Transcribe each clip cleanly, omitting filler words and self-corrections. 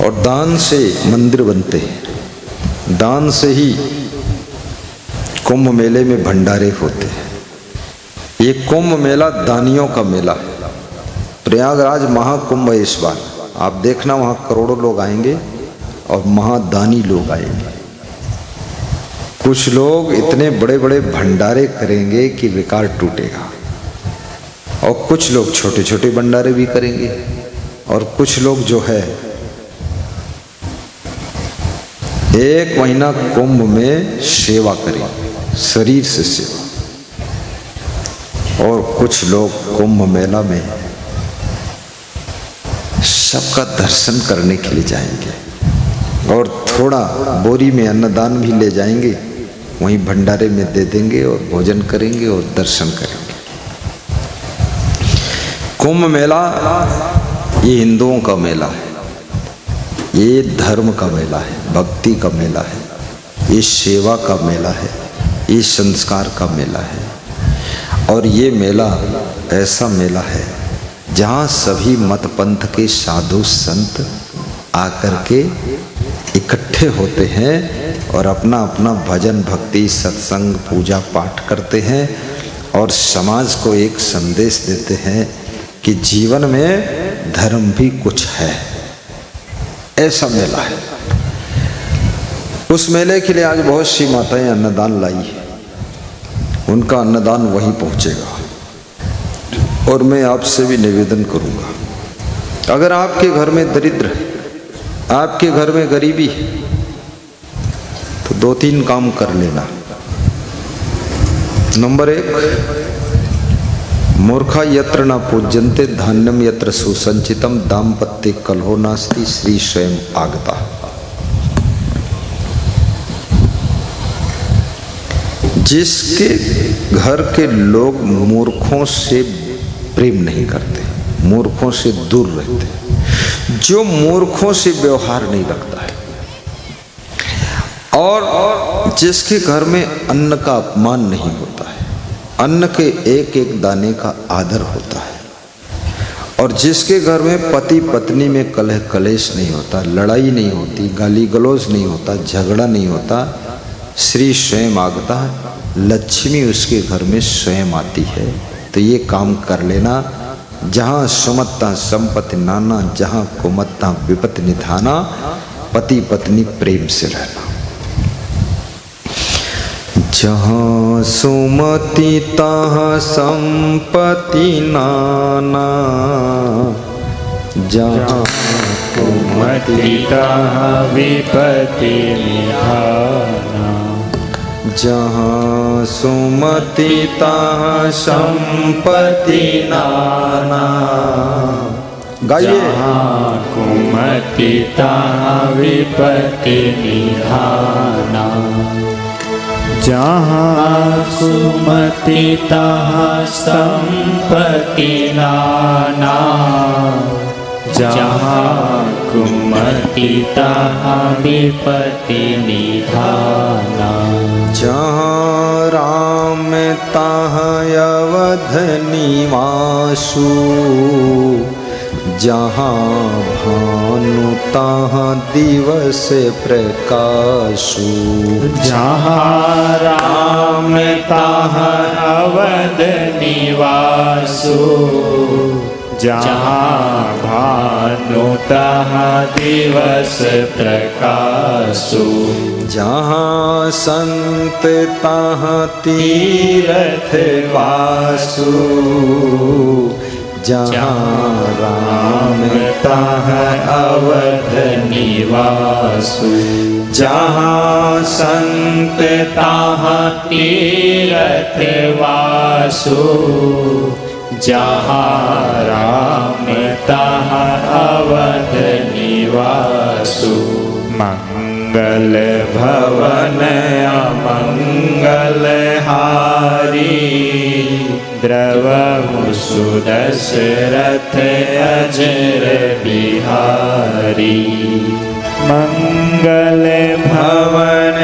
और दान से मंदिर बनते हैं, दान से ही कुंभ मेले में भंडारे होते हैं। ये कुंभ मेला दानियों का मेला है। प्रयागराज महाकुंभ है इस बार, आप देखना वहाँ करोड़ों लोग आएंगे और महादानी लोग आएंगे। कुछ लोग इतने बड़े बड़े भंडारे करेंगे कि रिकॉर्ड टूटेगा, और कुछ लोग छोटे छोटे भंडारे भी करेंगे, और कुछ लोग जो है 1 महीना कुंभ में सेवा करेंगे, शरीर से सेवा। और कुछ लोग कुंभ मेला में सबका दर्शन करने के लिए जाएंगे, और थोड़ा बोरी में अन्नदान भी ले जाएंगे, वहीं भंडारे में दे देंगे और भोजन करेंगे और दर्शन करेंगे। कुंभ मेला ये हिंदुओं का मेला है, ये धर्म का मेला है, भक्ति का मेला है, ये सेवा का मेला है, ये संस्कार का मेला है। और ये मेला ऐसा मेला है जहाँ सभी मत पंथ के साधु संत आकर के इकट्ठे होते हैं और अपना अपना भजन भक्ति सत्संग पूजा पाठ करते हैं, और समाज को एक संदेश देते हैं कि जीवन में धर्म भी कुछ है। ऐसा मेला है। उस मेले के लिए आज बहुत सी माताएं अन्नदान लाई है, उनका अन्नदान वहीं पहुंचेगा। और मैं आपसे भी निवेदन करूंगा, अगर आपके घर में दरिद्र है, आपके घर में गरीबी है, तो 2-3 काम कर लेना। नंबर 1, मूर्खा यत्र न पूज्यन्ते धान्यम यत्र सुसंचितम दाम्पत्ये कलहो नास्ति श्री स्वयं आगता। जिसके घर के लोग मूर्खों से प्रेम नहीं करते, मूर्खों से दूर रहते, जो मूर्खों से व्यवहार नहीं रखता है, और जिसके घर में अन्न का अपमान नहीं होता है, अन्न के एक एक दाने का आदर होता है, और जिसके घर में पति पत्नी में कलह कलेश नहीं होता, लड़ाई नहीं होती, गाली गलौज नहीं होता, झगड़ा नहीं होता, श्री स्वयं आगता, लक्ष्मी उसके घर में स्वयं आती है। तो ये काम कर लेना। जहाँ सुमत्ता संपत्ति नाना, जहाँ कुमत्ता विपत्ति निधाना, पति पत्नी प्रेम से रहना। जहाँ सुमति तहाँ संपत्ति नाना, जहाँ कुमति तहाँ विपत्ति निधाना, जहाँ सुमति तहाँ संपत्ति नाना। गाइए। जहाँ कुमति तहाँ विपत्ति निधाना, जहाँ सुमति तहाँ संपत्ति नाना, जहाँ कुमति तहाँ विपत्ति निधाना, जहाँ राम तहाँ अवध निवासु, जहाँ भानु तहाँ दिवस प्रकाशु, जहाँ राम तहाँ अवध निवासु, जहाँ भानु तहाँ दिवस प्रकाशु, जहाँ संत तहाँ तीर्थ वासु, जहाँ राम तहाँ अवध निवासु, जहाँ संत तहाँ तीर्थ वासु, जहाँ राम तहाँ अवध निवासु। मंगल भवन अमंगल हारी, द्रवहु सुदशरथ अजर बिहारी। मंगल भवन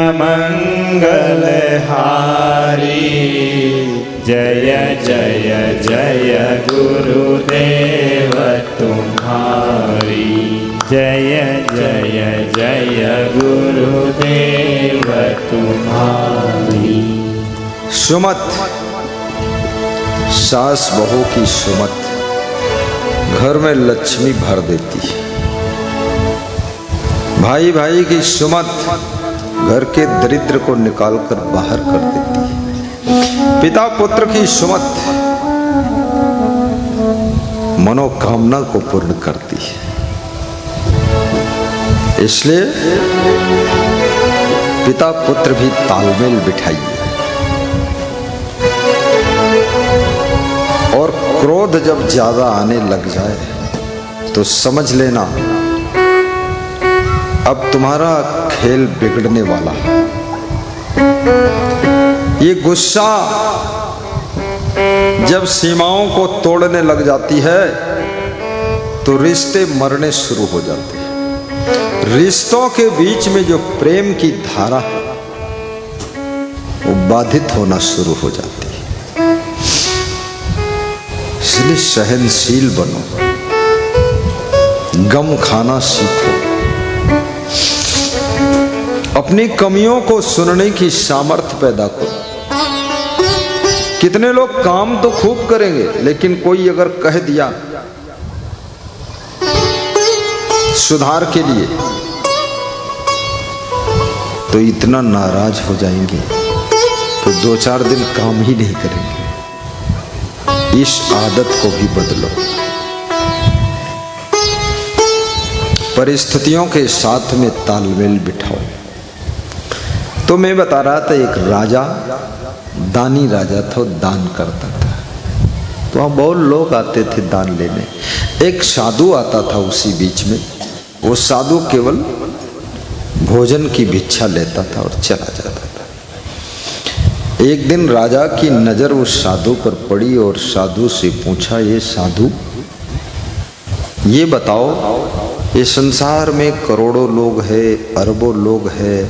अमंगल हारी, जय जय जय गुरुदेव तुम्हारी। जय जय जय गुरुदेव तुम्हारी। सुमत, सास बहू की सुमत घर में लक्ष्मी भर देती है। भाई भाई की सुमत घर के दरिद्र को निकालकर बाहर कर देती है। पिता पुत्र की सुमत मनोकामना को पूर्ण करती है। इसलिए पिता पुत्र भी तालमेल बिठाइए। और क्रोध जब ज्यादा आने लग जाए तो समझ लेना अब तुम्हारा खेल बिगड़ने वाला है। ये गुस्सा जब सीमाओं को तोड़ने लग जाती है तो रिश्ते मरने शुरू हो जाते हैं। रिश्तों के बीच में जो प्रेम की धारा है वो बाधित होना शुरू हो जाती है। इसलिए सहनशील बनो, गम खाना सीखो, अपनी कमियों को सुनने की सामर्थ्य पैदा करो। कितने लोग काम तो खूब करेंगे लेकिन कोई अगर कह दिया सुधार के लिए तो इतना नाराज हो जाएंगे तो 2-4 दिन काम ही नहीं करेंगे। इस आदत को भी बदलो। परिस्थितियों के साथ में तालमेल बिठाओ। तो मैं बता रहा था एक राजा, दानी राजा था, दान करता था। तो वहाँ बहुत लोग आते थे दान लेने। एक साधु आता था उसी बीच में। वो साधु केवल भोजन की भिक्षा लेता था और चला जाता था। एक दिन राजा की नजर उस साधु पर पड़ी और साधु से पूछा, ये साधु ये बताओ, ये संसार में करोड़ों लोग हैं, अरबों लोग हैं,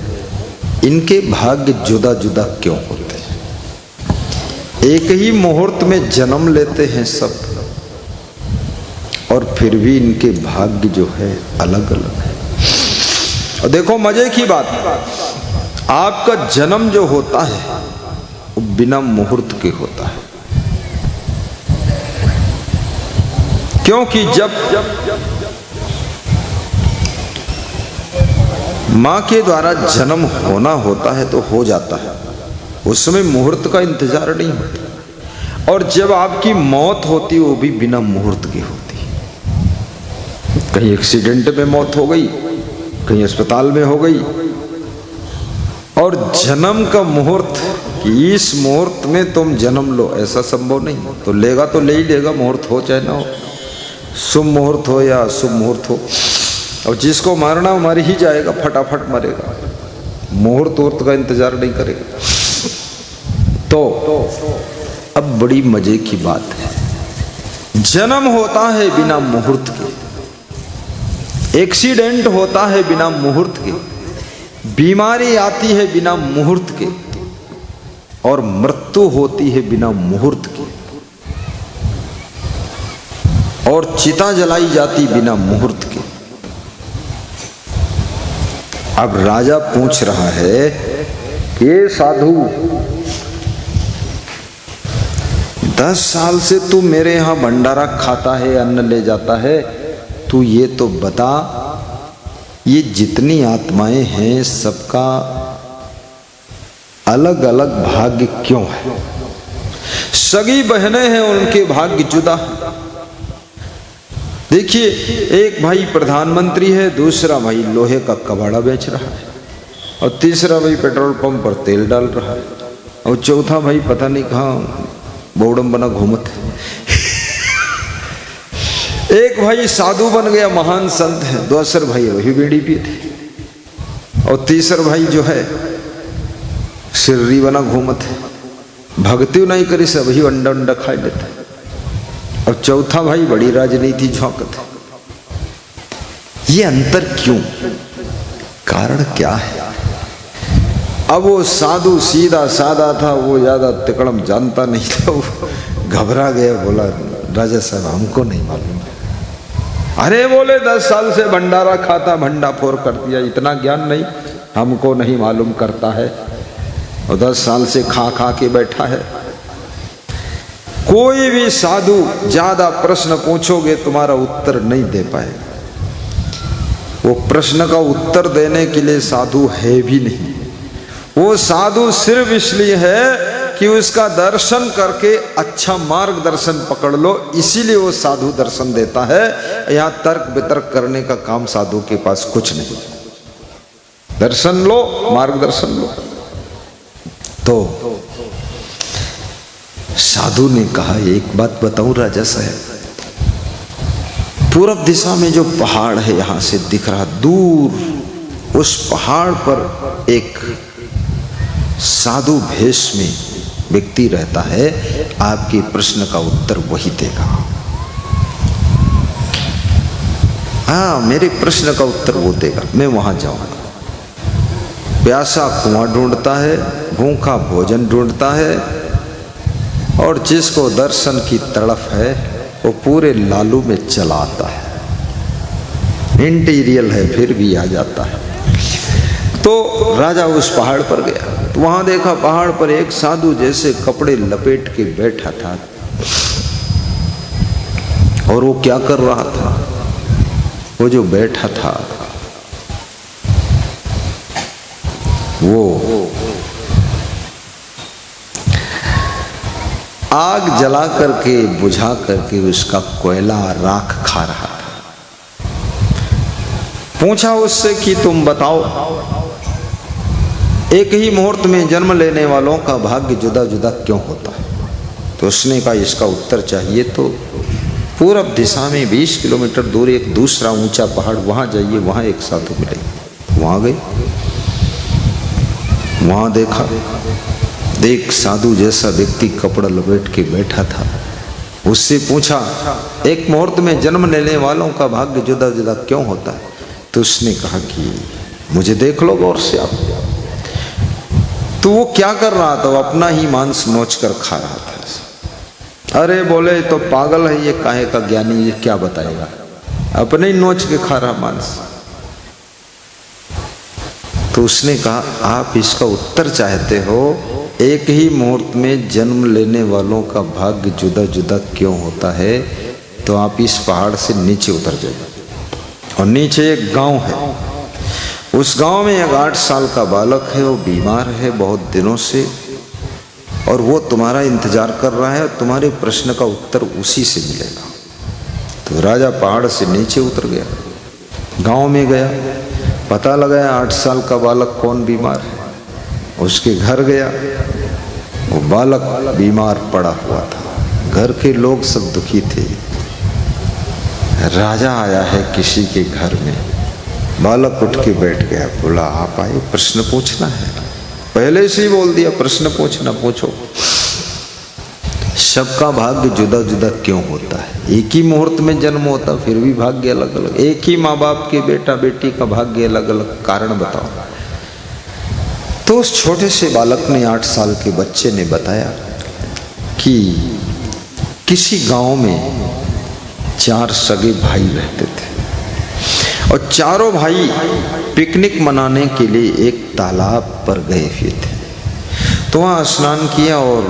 इनके भाग्य जुदा जुदा क्यों होते हैं? एक ही मुहूर्त में जन्म लेते हैं सब और फिर भी इनके भाग्य जो है अलग अलग है। और देखो मजे की बात, आपका जन्म जो होता है वो बिना मुहूर्त के होता है। क्योंकि जब मां के द्वारा जन्म होना होता है तो हो जाता है, उसमें मुहूर्त का इंतजार नहीं होता। और जब आपकी मौत होती वो भी बिना मुहूर्त की होती। कहीं एक्सीडेंट में मौत हो गई, कहीं अस्पताल में हो गई। और जन्म का मुहूर्त कि इस मुहूर्त में तुम जन्म लो, ऐसा संभव नहीं। तो लेगा तो ले ही लेगा, मुहूर्त हो चाहे ना हो, शुभ मुहूर्त हो या अशुभ मुहूर्त हो। और जिसको मारना मर ही जाएगा, फटाफट मरेगा, मुहूर्त वूर्त का इंतजार नहीं करेगा। तो अब बड़ी मजे की बात है, जन्म होता है बिना मुहूर्त के, एक्सीडेंट होता है बिना मुहूर्त के, बीमारी आती है बिना मुहूर्त के, और मृत्यु होती है बिना मुहूर्त के, और चिता जलाई जाती बिना मुहूर्त के। अब राजा पूछ रहा है कि ये साधु 10 साल से तू मेरे यहां भंडारा खाता है, अन्न ले जाता है, तू ये तो बता, ये जितनी आत्माएं हैं सबका अलग अलग भाग्य क्यों है? सगी बहनें हैं, उनके भाग्य जुदा। देखिए, एक भाई प्रधानमंत्री है, दूसरा भाई लोहे का कबाड़ा बेच रहा है, और तीसरा भाई पेट्रोल पंप पर तेल डाल रहा है, और चौथा भाई पता नहीं कहाँ बोर्डम बना घूमत है। एक भाई साधु बन गया, महान संत है, दूसर भाई वही बीड़ी पीते, और तीसर भाई जो है सिर्री बना घूमत है, भक्ति नहीं करी से वही अंडा अंडा खा लेता है, और चौथा भाई बड़ी राजनीति झोंकत है। ये अंतर क्यों? कारण क्या है? अब वो साधु सीधा साधा था, वो ज्यादा तिकड़म जानता नहीं था, वो घबरा गया, बोला राजा साहब हमको नहीं मालूम। अरे बोले 10 साल से भंडारा खाता, भंडा फोर कर दिया, इतना ज्ञान नहीं, हमको नहीं मालूम करता है। और 10 साल से खा खा के बैठा है। कोई भी साधु ज्यादा प्रश्न पूछोगे तुम्हारा उत्तर नहीं दे पाएगा। वो प्रश्न का उत्तर देने के लिए साधु है भी नहीं। वो साधु सिर्फ इसलिए है कि उसका दर्शन करके अच्छा मार्गदर्शन पकड़ लो, इसीलिए वो साधु दर्शन देता है। यहाँ तर्क वितर्क करने का काम साधु के पास कुछ नहीं। दर्शन लो, मार्गदर्शन लो। तो साधु ने कहा, एक बात बताऊं राजा साहब, पूरब दिशा में जो पहाड़ है यहां से दिख रहा दूर, उस पहाड़ पर एक साधु भेष में व्यक्ति रहता है, आपके प्रश्न का उत्तर वही देगा। हाँ, मेरे प्रश्न का उत्तर वो देगा, मैं वहां जाऊंगा। प्यासा कुआं ढूंढता है, भूखा भोजन ढूंढता है, और जिसको दर्शन की तड़फ है वो पूरे लालू में चला आता है। इंटीरियल है फिर भी आ जाता है। तो राजा उस पहाड़ पर गया, तो वहां देखा पहाड़ पर एक साधु जैसे कपड़े लपेट के बैठा था। और वो क्या कर रहा था? वो जो बैठा था वो आग जला करके बुझा करके उसका कोयला राख खा रहा था। पूछा उससे कि तुम बताओ, एक ही मुहूर्त में जन्म लेने वालों का भाग्य जुदा जुदा क्यों होता है? तो उसने कहा, इसका उत्तर चाहिए तो पूरब दिशा में 20 किलोमीटर दूर एक दूसरा ऊंचा पहाड़, वहां जाइए, वहां एक साधु मिलेंगे। वहां गए, वहां देखा, देख साधु जैसा व्यक्ति कपड़ा लपेट के बैठा था। उससे पूछा, एक मुहूर्त में जन्म लेने वालों का भाग्य जुदा जुदा क्यों होता है? तो उसने कहा कि मुझे देख लो गौर से आप। तो वो क्या कर रहा था? वो अपना ही मांस नोच कर खा रहा था। अरे बोले तो पागल है ये, काहे का ज्ञानी, ये क्या बताएगा? अपने ही नोच के खा रहा मांस। तो उसने कहा, आप इसका उत्तर चाहते हो, एक ही मुहूर्त में जन्म लेने वालों का भाग्य जुदा जुदा क्यों होता है? तो आप इस पहाड़ से नीचे उतर जाइए, और नीचे एक गांव है। उस गांव में एक 8 साल का बालक है, वो बीमार है बहुत दिनों से, और वो तुम्हारा इंतजार कर रहा है, और तुम्हारे प्रश्न का उत्तर उसी से मिलेगा। तो राजा पहाड़ से नीचे उतर गया, गांव में गया, पता लगाया 8 साल का बालक कौन बीमार है। उसके घर गया, वो बालक बीमार पड़ा हुआ था। घर के लोग सब दुखी थे। राजा आया है किसी के घर में। बालक उठ के बैठ गया, बोला, आप आए, प्रश्न पूछना है? पहले से ही बोल दिया, प्रश्न पूछना, पूछो। सबका भाग्य जुदा जुदा क्यों होता है? एक ही मुहूर्त में जन्म होता, फिर भी भाग्य अलग अलग। एक ही माँ बाप के बेटा बेटी का भाग्य अलग अलग, कारण बताओ। तो उस छोटे से बालक ने, 8 साल के बच्चे ने बताया कि किसी गांव में 4 सगे भाई रहते थे, और चारों भाई पिकनिक मनाने के लिए एक तालाब पर गए हुए थे। तो वहाँ स्नान किया और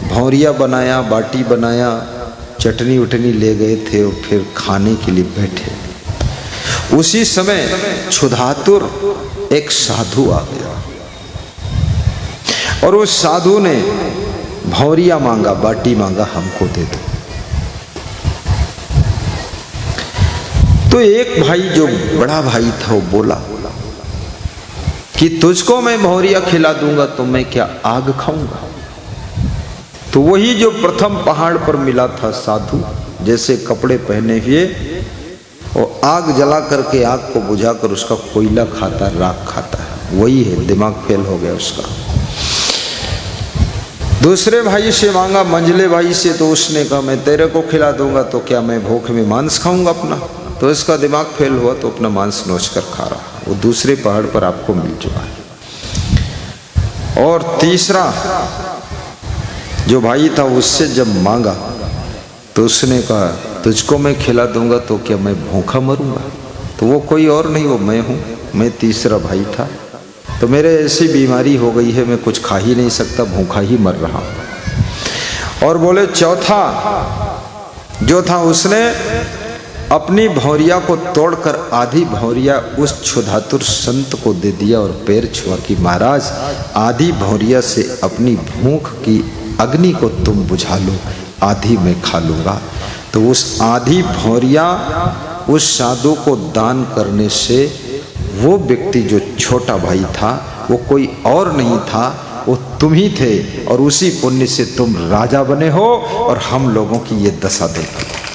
भौरिया बनाया, बाटी बनाया, चटनी उटनी ले गए थे, और फिर खाने के लिए बैठे। उसी समय क्षुधातुर एक साधु आ गया, और उस साधु ने भौरिया मांगा, बाटी मांगा, हमको दे दो। तो एक भाई जो बड़ा भाई था वो बोला कि तुझको मैं भौरिया खिला दूंगा तो मैं क्या आग खाऊंगा? तो वही जो प्रथम पहाड़ पर मिला था साधु, जैसे कपड़े पहने हुए, वो आग जला करके आग को बुझाकर उसका कोयला खाता, राख खाता है, वही है। दिमाग फेल हो गया उसका। दूसरे भाई से मांगा, मंझले भाई से, तो उसने कहा मैं तेरे को खिला दूंगा तो क्या मैं भूख में मांस खाऊंगा अपना? तो इसका दिमाग फेल हुआ, तो अपना मांस नोच कर खा रहा। वो दूसरे पहाड़ पर आपको मिल चुका है। और तीसरा जो भाई था, उससे जब मांगा तो उसने कहा तुझको मैं खिला दूंगा तो क्या मैं भूखा मरूंगा? तो वो कोई और नहीं, वो मैं हूँ, मैं तीसरा भाई था। तो मेरे ऐसी बीमारी हो गई है, मैं कुछ खा ही नहीं सकता, भूखा ही मर रहा हूँ। और बोले चौथा जो था, उसने अपनी भौरिया को तोड़कर आधी भौरिया उस क्षुधातुर संत को दे दिया और पैर छुआ कि महाराज आधी भौरिया से अपनी भूख की अग्नि को तुम बुझा लो, आधी मैं खा लूँगा। तो उस आधी भौरिया उस साधु को दान करने से वो व्यक्ति जो छोटा भाई था वो कोई और नहीं था, वो तुम ही थे। और उसी पुण्य से तुम राजा बने हो और हम लोगों की ये दशा देखो।